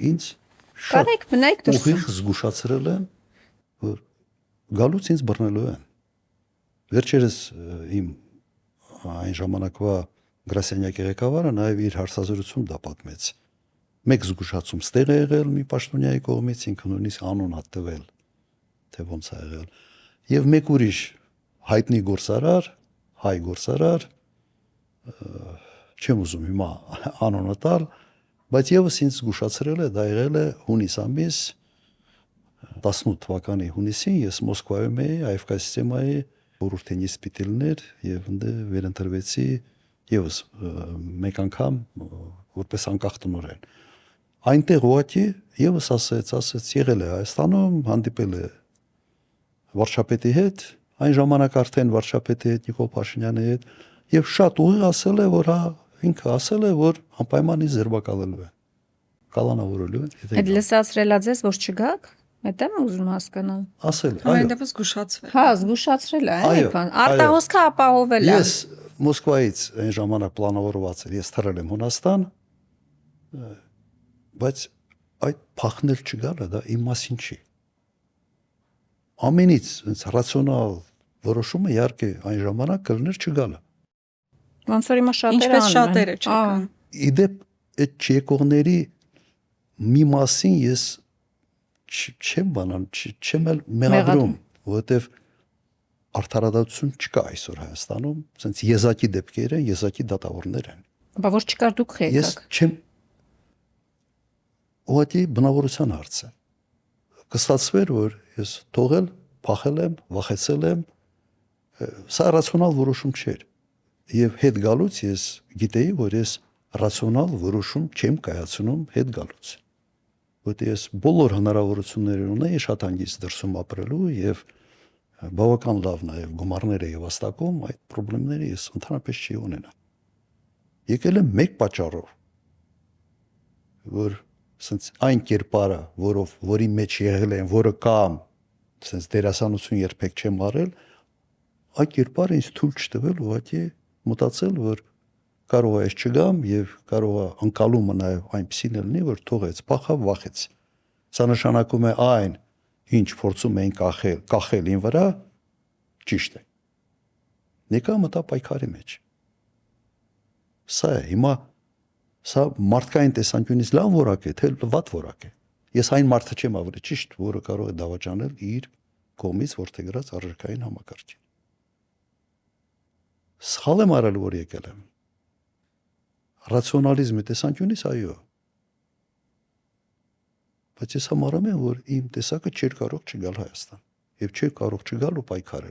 ինձ Կարեք մնայք դրսում։ ուղիղ զգուշացրել են, որ գալուց ինձ բռնելու են։ Վերջերս իմ այն ժամանակվա գրասենյակի ղեկավարը նաև իր հարցազրույցում դա պատմեց։ Մեկ զգուշացում ստեղ է եղել մի պաշտոնյայի կողմից, ինքը նույնիսկ անուն ա տվել, թե ոնց է եղել։ Եվ մեկ ուրիշ հայտնի գործարար, հայ գործարար, չեմ ուզում հիմա անունը տալ, բայց եւս ինձ զգուշացրել է, դա եղել է հունիս ամիս 18 թվականի հունիսին ես Մոսկվայում էի AFK սիստեմայի բուրուտենի սպիտելներ եւ ընդ վերընտրվեցի եւս մեկ անգամ որպես անկախ տնօրեն։ Այնտեղ ուղղակի եւս ասեց եղել է Հայաստանում, հանդիպել է վարչապետի հետ, այն ժամանակ արդեն վարչապետի հետ Նիկոլ Փաշինյանի հետ եւ շատ ուղիղ ասել է, որ ինքը ասել է, որ անպայման ինձ զերբակալելու են, կալանավորելու են։ Այդ լսացրելա ձեզ, որ չգաք։ Այդ եմ ուզում հասկանալ։ Ասել, Այն դեպս զգուշացվել։ Հա, զգուշացրել է, այո։ Արտահոսքը ապահովել է։ Ես Մոսկվայից այն ժամանակ պլանավորված էր, ես թռել եմ Հունաստան, բայց այդ փախնել չգալը դա իմ մասին չի։ Ամենից ռացիոնալ որոշումը իհարկե այն ժամանակ կլներ չգալը։ Ոնց որ հիմա շատերը Ինչպես շատերը չկան։ Իդեպ այդ չեկողների մի մասին ես չեմ բանան, չեմ էլ մեղադրում, որովհետև արդարադատություն չկա այսօր Հայաստանում, ասենց եզակի դեպքեր են, եզակի դատավորներ են։ Բա որ չկար դուք եկաք։ Ես չեմ ուղղակի բնավորության հարց է։ Կստացվեր, որ ես թողել, փախել եմ, վախեցել եմ, սա ռացիոնալ որոշում չէր։ Եվ հետ գալուց ես գիտեի, որ ես ռացիոնալ որոշում չեմ կայացնում հետ գալուց։ Որտեղ ես բոլոր հնարավորություններ ունեի շատ հանգիստ դրսում ապրելու եւ բավական լավ նաեւ գումարներ էի վաստակում, այդ խնդիրները ես ընդհանրապես չի ունենա։ Եկել եմ մեկ պատճառով, որ ասենց այն կերպարը, որի մեջ եղել եմ, որը կամ ասենց դերասանություն երբեք չեմ արել, այդ կերպարը ինձ թույլ չտվել ուղղակի մտածել, որ կարող է չգամ եւ կարող է անկալումը նաեւ այնպեսին լինի, որ թողեց, փախավ, վախեց։ Սա նշանակում է այն, ինչ փորձում էին կախել ին վրա, ճիշտ է։ Նիկա մտա պայքարի մեջ։ Սա է, հիմա սա մարդկային տեսանկյունից լավ որակ է, թե վատ որակ է։ Ես այն մարդը չեմ ավելի ճիշտ, որը կարող է դավաճանել իր կողմից որդեգրած արժեքային համակարգին։ Սխալ եմ արել, որ եկել եմ։ Ռացիոնալիզմի տեսանկյունից այո։ Բայց ես համարում եմ, որ իմ տեսակը չէր կարող չգալ Հայաստան եւ չէր կարող չգալ ու պայքարել։